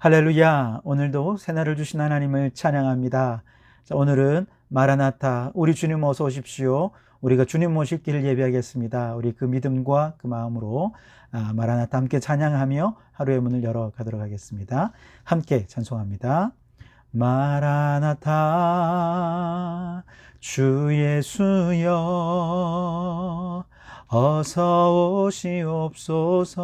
할렐루야. 오늘도 새날을 주신 하나님을 찬양합니다. 자, 오늘은 마라나타, 우리 주님 어서 오십시오. 우리가 주님 모실 길을 예배하겠습니다. 우리 그 믿음과 그 마음으로 마라나타 함께 찬양하며 하루의 문을 열어가도록 하겠습니다. 함께 찬송합니다. 마라나타 주 예수여 어서 오시옵소서.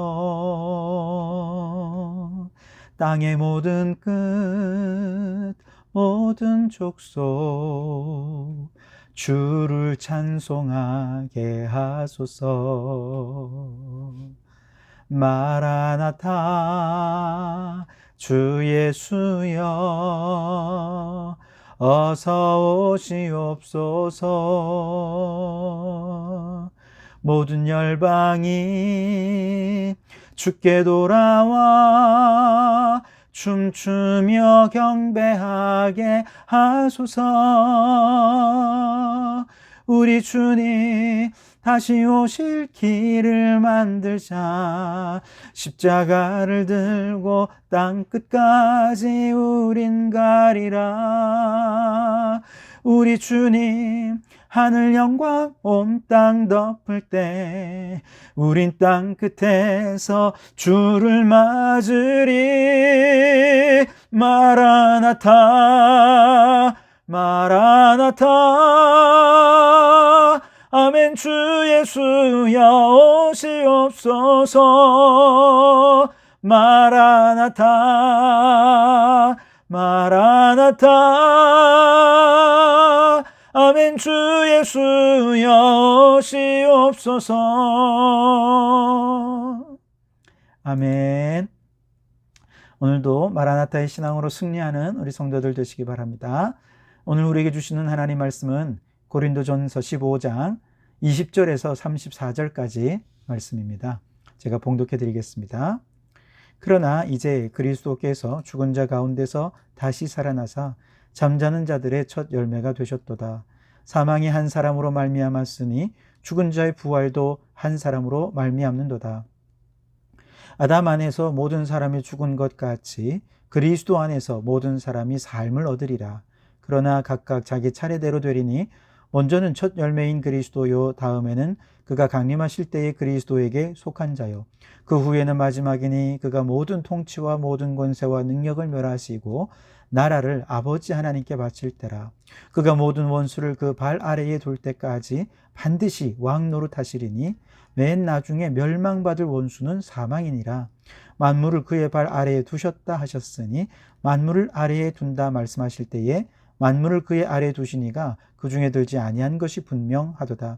땅의 모든 끝 모든 족속 주를 찬송하게 하소서. 마라나타 주 예수여 어서 오시옵소서. 모든 열방이 주께 돌아와 춤추며 경배하게 하소서. 우리 주님 다시 오실 길을 만들자. 십자가를 들고 땅 끝까지 우린 가리라. 우리 주님 하늘 영광 온 땅 덮을 때 우린 땅 끝에서 주를 맞으리. 마라나타 마라나타 아멘. 주 예수여 오시옵소서. 마라나타 마라나타 아멘. 주 예수여 오시옵소서. 아멘. 오늘도 마라나타의 신앙으로 승리하는 우리 성도들 되시기 바랍니다. 오늘 우리에게 주시는 하나님 말씀은 고린도전서 15장 20절에서 34절까지 말씀입니다. 제가 봉독해 드리겠습니다. 그러나 이제 그리스도께서 죽은 자 가운데서 다시 살아나사 잠자는 자들의 첫 열매가 되셨도다. 사망이 한 사람으로 말미암았으니 죽은 자의 부활도 한 사람으로 말미암는도다. 아담 안에서 모든 사람이 죽은 것 같이 그리스도 안에서 모든 사람이 삶을 얻으리라. 그러나 각각 자기 차례대로 되리니 먼저는 첫 열매인 그리스도요, 다음에는 그가 강림하실 때의 그리스도에게 속한 자요, 그 후에는 마지막이니 그가 모든 통치와 모든 권세와 능력을 멸하시고 나라를 아버지 하나님께 바칠 때라. 그가 모든 원수를 그 발 아래에 둘 때까지 반드시 왕 노릇하시리니 맨 나중에 멸망받을 원수는 사망이니라. 만물을 그의 발 아래에 두셨다 하셨으니 만물을 아래에 둔다 말씀하실 때에 만물을 그의 아래에 두시니가 그 중에 들지 아니한 것이 분명하도다.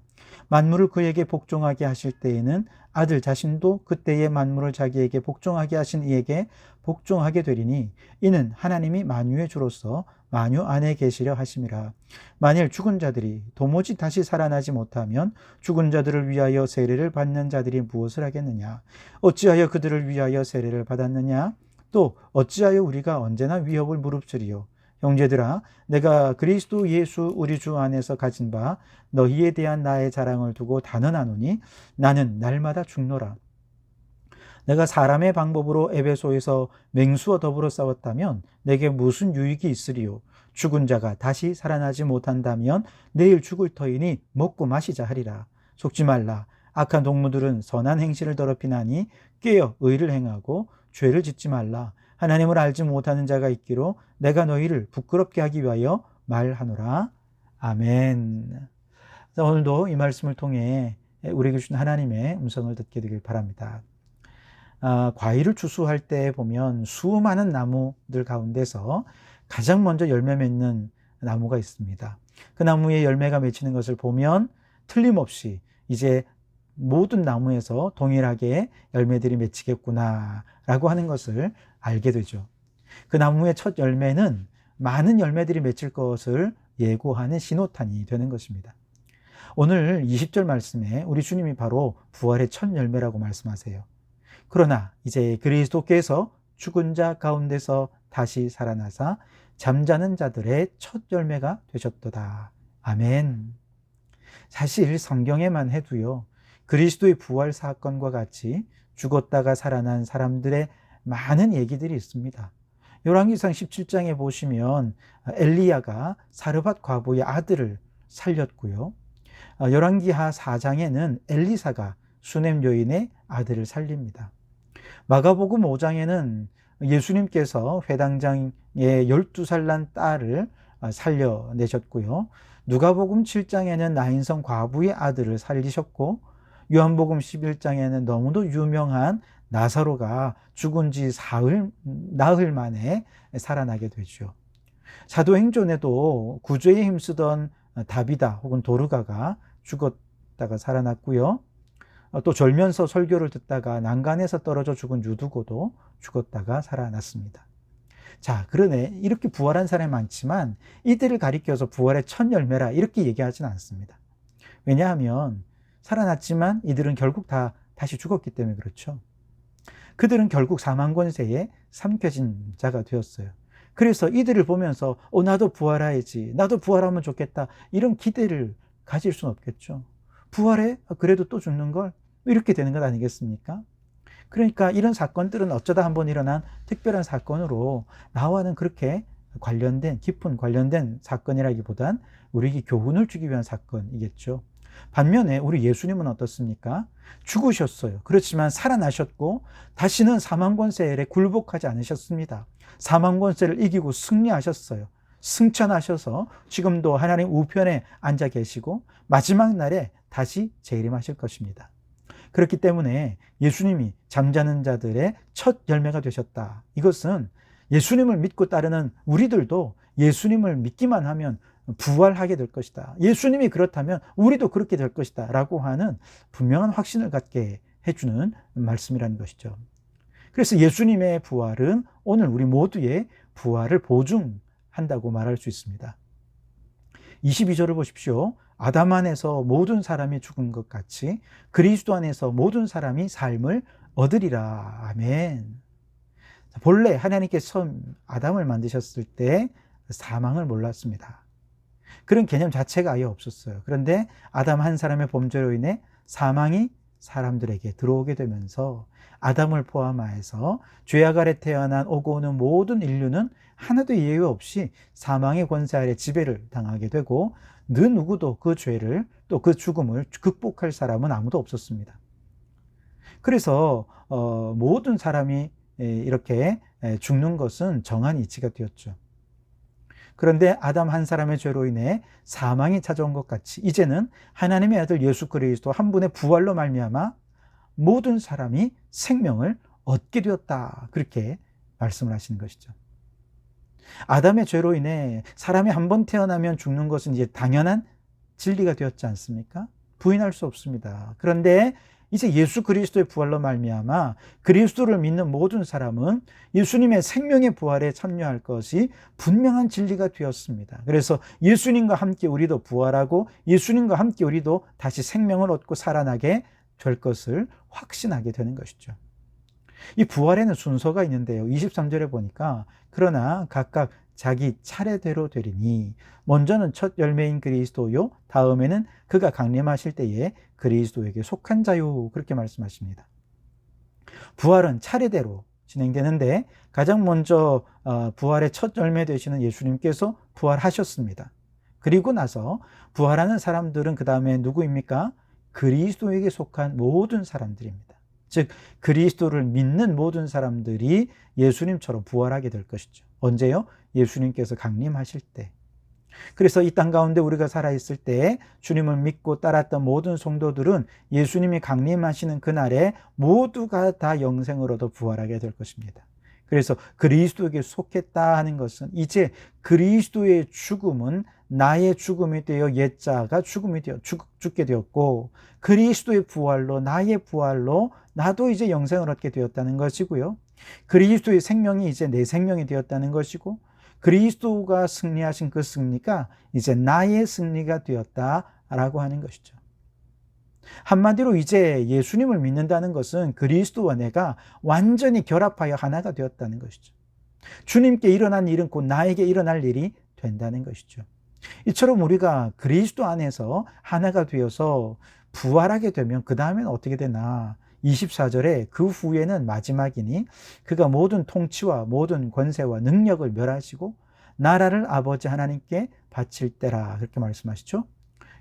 만물을 그에게 복종하게 하실 때에는 아들 자신도 그때의 만물을 자기에게 복종하게 하신 이에게 복종하게 되리니 이는 하나님이 만유의 주로서 만유 안에 계시려 하심이라. 만일 죽은 자들이 도무지 다시 살아나지 못하면 죽은 자들을 위하여 세례를 받는 자들이 무엇을 하겠느냐? 어찌하여 그들을 위하여 세례를 받았느냐? 또 어찌하여 우리가 언제나 위협을 무릅쓰리요? 형제들아, 내가 그리스도 예수 우리 주 안에서 가진 바 너희에 대한 나의 자랑을 두고 단언하노니 나는 날마다 죽노라. 내가 사람의 방법으로 에베소에서 맹수와 더불어 싸웠다면 내게 무슨 유익이 있으리요? 죽은 자가 다시 살아나지 못한다면 내일 죽을 터이니 먹고 마시자 하리라. 속지 말라. 악한 동무들은 선한 행실을 더럽히나니 깨어 의를 행하고 죄를 짓지 말라. 하나님을 알지 못하는 자가 있기로 내가 너희를 부끄럽게 하기 위하여 말하노라. 아멘. 오늘도 이 말씀을 통해 우리에게 주신 하나님의 음성을 듣게 되길 바랍니다. 과일을 추수할 때 보면 수많은 나무들 가운데서 가장 먼저 열매 맺는 나무가 있습니다. 그 나무에 열매가 맺히는 것을 보면 틀림없이 이제 모든 나무에서 동일하게 열매들이 맺히겠구나 라고 하는 것을 알게 되죠. 그 나무의 첫 열매는 많은 열매들이 맺힐 것을 예고하는 신호탄이 되는 것입니다. 오늘 20절 말씀에 우리 주님이 바로 부활의 첫 열매라고 말씀하세요. 그러나 이제 그리스도께서 죽은 자 가운데서 다시 살아나사 잠자는 자들의 첫 열매가 되셨도다. 아멘. 사실 성경에만 해도요, 그리스도의 부활 사건과 같이 죽었다가 살아난 사람들의 많은 얘기들이 있습니다. 열왕기상 17장에 보시면 엘리야가 사르밧 과부의 아들을 살렸고요. 열왕기하 4장에는 엘리사가 수넴 여인의 아들을 살립니다. 마가복음 5장에는 예수님께서 회당장의 12살 난 딸을 살려내셨고요. 누가복음 7장에는 나인성 과부의 아들을 살리셨고, 요한복음 11장에는 너무도 유명한 나사로가 죽은 지 나흘 만에 살아나게 되죠. 사도행전에도 구조에 힘쓰던 다비다 혹은 도르가가 죽었다가 살아났고요. 또 졸면서 설교를 듣다가 난간에서 떨어져 죽은 유두고도 죽었다가 살아났습니다. 자, 그러네. 이렇게 부활한 사람이 많지만 이들을 가리켜서 부활의 첫 열매라 이렇게 얘기하지는 않습니다. 왜냐하면 살아났지만 이들은 결국 다 다시 죽었기 때문에 그렇죠. 그들은 결국 사망 권세에 삼켜진 자가 되었어요. 그래서 이들을 보면서 나도 부활해야지, 나도 부활하면 좋겠다, 이런 기대를 가질 수는 없겠죠. 부활해? 그래도 또 죽는 걸? 이렇게 되는 것 아니겠습니까? 그러니까 이런 사건들은 어쩌다 한번 일어난 특별한 사건으로 나와는 그렇게 깊은 관련된 사건이라기보단 우리에게 교훈을 주기 위한 사건이겠죠. 반면에 우리 예수님은 어떻습니까? 죽으셨어요. 그렇지만 살아나셨고 다시는 사망 권세에 굴복하지 않으셨습니다. 사망 권세를 이기고 승리하셨어요. 승천하셔서 지금도 하나님 우편에 앉아 계시고 마지막 날에 다시 재림하실 것입니다. 그렇기 때문에 예수님이 잠자는 자들의 첫 열매가 되셨다. 이것은 예수님을 믿고 따르는 우리들도 예수님을 믿기만 하면 부활하게 될 것이다. 예수님이 그렇다면 우리도 그렇게 될 것이다. 라고 하는 분명한 확신을 갖게 해주는 말씀이라는 것이죠. 그래서 예수님의 부활은 오늘 우리 모두의 부활을 보증한다고 말할 수 있습니다. 22절을 보십시오. 아담 안에서 모든 사람이 죽은 것 같이 그리스도 안에서 모든 사람이 삶을 얻으리라. 아멘. 본래 하나님께서 처음 아담을 만드셨을 때 사망을 몰랐습니다. 그런 개념 자체가 아예 없었어요. 그런데 아담 한 사람의 범죄로 인해 사망이 사람들에게 들어오게 되면서 아담을 포함하여서 죄악 아래 태어난 오고 오는 모든 인류는 하나도 예외 없이 사망의 권세 아래 지배를 당하게 되고 그 누구도 그 죄를 또 그 죽음을 극복할 사람은 아무도 없었습니다. 그래서 모든 사람이 이렇게 죽는 것은 정한 이치가 되었죠. 그런데 아담 한 사람의 죄로 인해 사망이 찾아온 것 같이 이제는 하나님의 아들 예수 그리스도 한 분의 부활로 말미암아 모든 사람이 생명을 얻게 되었다. 그렇게 말씀을 하시는 것이죠. 아담의 죄로 인해 사람이 한 번 태어나면 죽는 것은 이제 당연한 진리가 되었지 않습니까? 부인할 수 없습니다. 그런데 이제 예수 그리스도의 부활로 말미암아 그리스도를 믿는 모든 사람은 예수님의 생명의 부활에 참여할 것이 분명한 진리가 되었습니다. 그래서 예수님과 함께 우리도 부활하고 예수님과 함께 우리도 다시 생명을 얻고 살아나게 될 것을 확신하게 되는 것이죠. 이 부활에는 순서가 있는데요. 23절에 보니까 그러나 각각 자기 차례대로 되리니 먼저는 첫 열매인 그리스도요 다음에는 그가 강림하실 때에 그리스도에게 속한 자요 그렇게 말씀하십니다. 부활은 차례대로 진행되는데 가장 먼저 부활의 첫 열매 되시는 예수님께서 부활하셨습니다. 그리고 나서 부활하는 사람들은 그 다음에 누구입니까? 그리스도에게 속한 모든 사람들입니다. 즉 그리스도를 믿는 모든 사람들이 예수님처럼 부활하게 될 것이죠. 언제요? 예수님께서 강림하실 때. 그래서 이 땅 가운데 우리가 살아있을 때 주님을 믿고 따랐던 모든 성도들은 예수님이 강림하시는 그날에 모두가 다 영생을 얻어 부활하게 될 것입니다. 그래서 그리스도에게 속했다 하는 것은 이제 그리스도의 죽음은 나의 죽음이 되어 옛자가 죽게 되었고 그리스도의 부활로 나의 부활로 나도 이제 영생을 얻게 되었다는 것이고요. 그리스도의 생명이 이제 내 생명이 되었다는 것이고 그리스도가 승리하신 그 승리가 이제 나의 승리가 되었다라고 하는 것이죠. 한마디로 이제 예수님을 믿는다는 것은 그리스도와 내가 완전히 결합하여 하나가 되었다는 것이죠. 주님께 일어난 일은 곧 나에게 일어날 일이 된다는 것이죠. 이처럼 우리가 그리스도 안에서 하나가 되어서 부활하게 되면 그 다음에는 어떻게 되나? 24절에 그 후에는 마지막이니 그가 모든 통치와 모든 권세와 능력을 멸하시고 나라를 아버지 하나님께 바칠 때라 그렇게 말씀하시죠.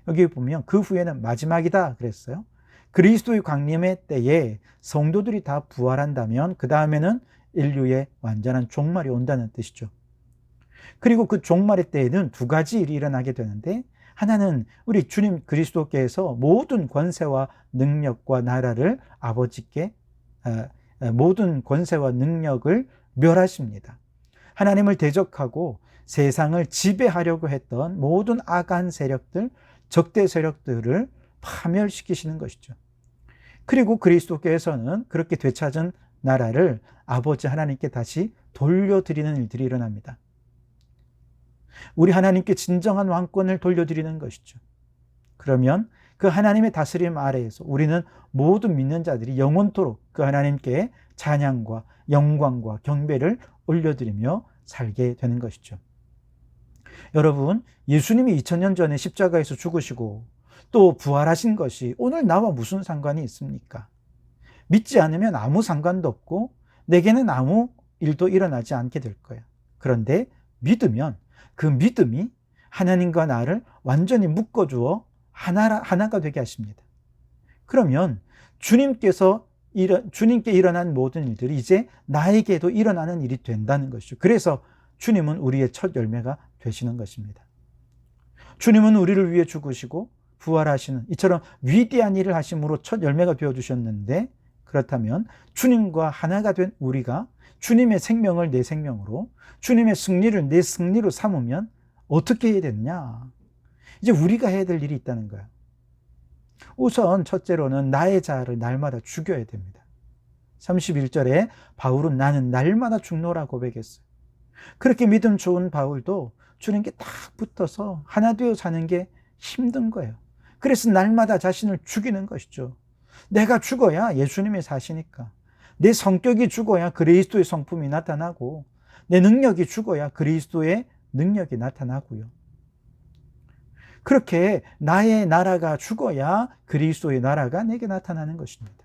여기 보면 그 후에는 마지막이다 그랬어요. 그리스도의 강림의 때에 성도들이 다 부활한다면 그 다음에는 인류의 완전한 종말이 온다는 뜻이죠. 그리고 그 종말의 때에는 두 가지 일이 일어나게 되는데, 하나는 우리 주님 그리스도께서 모든 권세와 능력과 나라를 아버지께 모든 권세와 능력을 멸하십니다. 하나님을 대적하고 세상을 지배하려고 했던 모든 악한 세력들, 적대 세력들을 파멸시키시는 것이죠. 그리고 그리스도께서는 그렇게 되찾은 나라를 아버지 하나님께 다시 돌려드리는 일들이 일어납니다. 우리 하나님께 진정한 왕권을 돌려드리는 것이죠. 그러면 그 하나님의 다스림 아래에서 우리는 모든 믿는 자들이 영원토록 그 하나님께 찬양과 영광과 경배를 올려드리며 살게 되는 것이죠. 여러분, 예수님이 2000년 전에 십자가에서 죽으시고 또 부활하신 것이 오늘 나와 무슨 상관이 있습니까? 믿지 않으면 아무 상관도 없고 내게는 아무 일도 일어나지 않게 될 거예요. 그런데 믿으면 그 믿음이 하나님과 나를 완전히 묶어주어 하나가 되게 하십니다. 그러면 주님께 일어난 모든 일들이 이제 나에게도 일어나는 일이 된다는 것이죠. 그래서 주님은 우리의 첫 열매가 되시는 것입니다. 주님은 우리를 위해 죽으시고 부활하시는 이처럼 위대한 일을 하심으로 첫 열매가 되어주셨는데, 그렇다면 주님과 하나가 된 우리가 주님의 생명을 내 생명으로, 주님의 승리를 내 승리로 삼으면 어떻게 해야 되느냐? 이제 우리가 해야 될 일이 있다는 거예요. 우선 첫째로는 나의 자아를 날마다 죽여야 됩니다. 31절에 바울은 나는 날마다 죽노라 고백했어요. 그렇게 믿음 좋은 바울도 주님께 딱 붙어서 하나 되어 사는 게 힘든 거예요. 그래서 날마다 자신을 죽이는 것이죠. 내가 죽어야 예수님이 사시니까, 내 성격이 죽어야 그리스도의 성품이 나타나고, 내 능력이 죽어야 그리스도의 능력이 나타나고요. 그렇게 나의 나라가 죽어야 그리스도의 나라가 내게 나타나는 것입니다.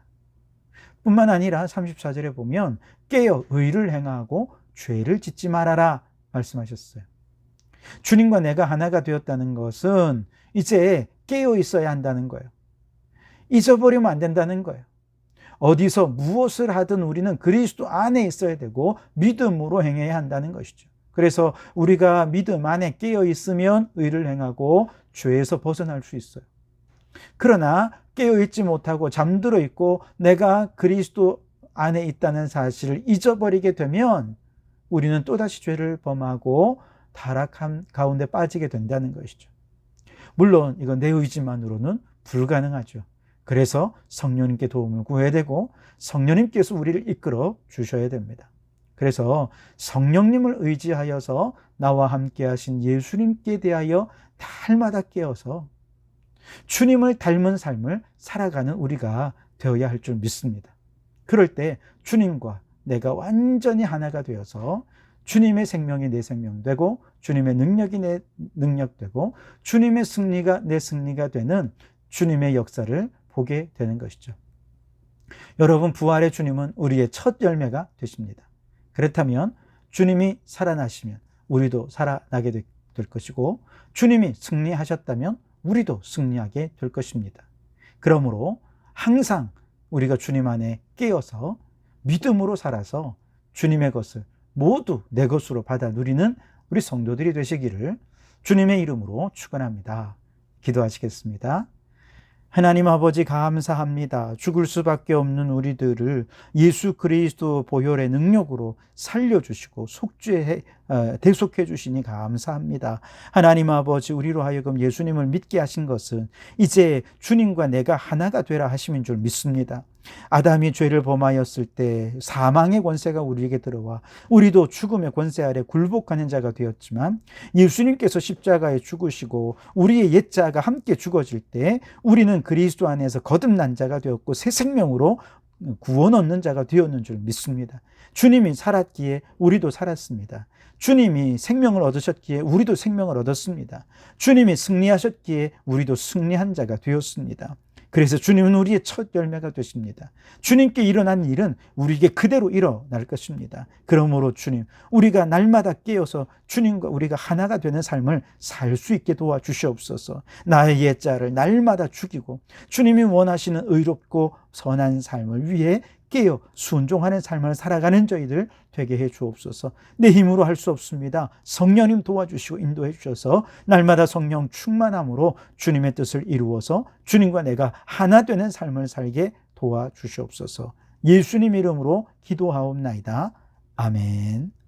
뿐만 아니라 34절에 보면 깨어 의를 행하고 죄를 짓지 말아라 말씀하셨어요. 주님과 내가 하나가 되었다는 것은 이제 깨어 있어야 한다는 거예요. 잊어버리면 안 된다는 거예요. 어디서 무엇을 하든 우리는 그리스도 안에 있어야 되고 믿음으로 행해야 한다는 것이죠. 그래서 우리가 믿음 안에 깨어 있으면 의를 행하고 죄에서 벗어날 수 있어요. 그러나 깨어 있지 못하고 잠들어 있고 내가 그리스도 안에 있다는 사실을 잊어버리게 되면 우리는 또다시 죄를 범하고 타락함 가운데 빠지게 된다는 것이죠. 물론 이건 내 의지만으로는 불가능하죠. 그래서 성령님께 도움을 구해야 되고 성령님께서 우리를 이끌어 주셔야 됩니다. 그래서 성령님을 의지하여서 나와 함께 하신 예수님께 대하여 날마다 깨어서 주님을 닮은 삶을 살아가는 우리가 되어야 할 줄 믿습니다. 그럴 때 주님과 내가 완전히 하나가 되어서 주님의 생명이 내 생명 되고 주님의 능력이 내 능력 되고 주님의 승리가 내 승리가 되는 주님의 역사를 보게 되는 것이죠. 여러분, 부활의 주님은 우리의 첫 열매가 되십니다. 그렇다면 주님이 살아나시면 우리도 살아나게 될 것이고, 주님이 승리하셨다면 우리도 승리하게 될 것입니다. 그러므로 항상 우리가 주님 안에 깨어서 믿음으로 살아서 주님의 것을 모두 내 것으로 받아 누리는 우리 성도들이 되시기를 주님의 이름으로 축원합니다. 기도하시겠습니다. 하나님 아버지, 감사합니다. 죽을 수밖에 없는 우리들을 예수 그리스도 보혈의 능력으로 살려주시고 대속해 주시니 감사합니다. 하나님 아버지, 우리로 하여금 예수님을 믿게 하신 것은 이제 주님과 내가 하나가 되라 하심인 줄 믿습니다. 아담이 죄를 범하였을 때 사망의 권세가 우리에게 들어와 우리도 죽음의 권세 아래 굴복하는 자가 되었지만, 예수님께서 십자가에 죽으시고 우리의 옛자가 함께 죽어질 때 우리는 그리스도 안에서 거듭난 자가 되었고 새 생명으로 구원 얻는 자가 되었는 줄 믿습니다. 주님이 살았기에 우리도 살았습니다. 주님이 생명을 얻으셨기에 우리도 생명을 얻었습니다. 주님이 승리하셨기에 우리도 승리한 자가 되었습니다. 그래서 주님은 우리의 첫 열매가 되십니다. 주님께 일어난 일은 우리에게 그대로 일어날 것입니다. 그러므로 주님, 우리가 날마다 깨어서 주님과 우리가 하나가 되는 삶을 살 수 있게 도와주시옵소서. 나의 옛자를 날마다 죽이고 주님이 원하시는 의롭고 선한 삶을 위해 깨어 순종하는 삶을 살아가는 저희들 되게 해 주옵소서. 내 힘으로 할 수 없습니다. 성령님 도와주시고 인도해 주셔서 날마다 성령 충만함으로 주님의 뜻을 이루어서 주님과 내가 하나 되는 삶을 살게 도와주시옵소서. 예수님 이름으로 기도하옵나이다. 아멘.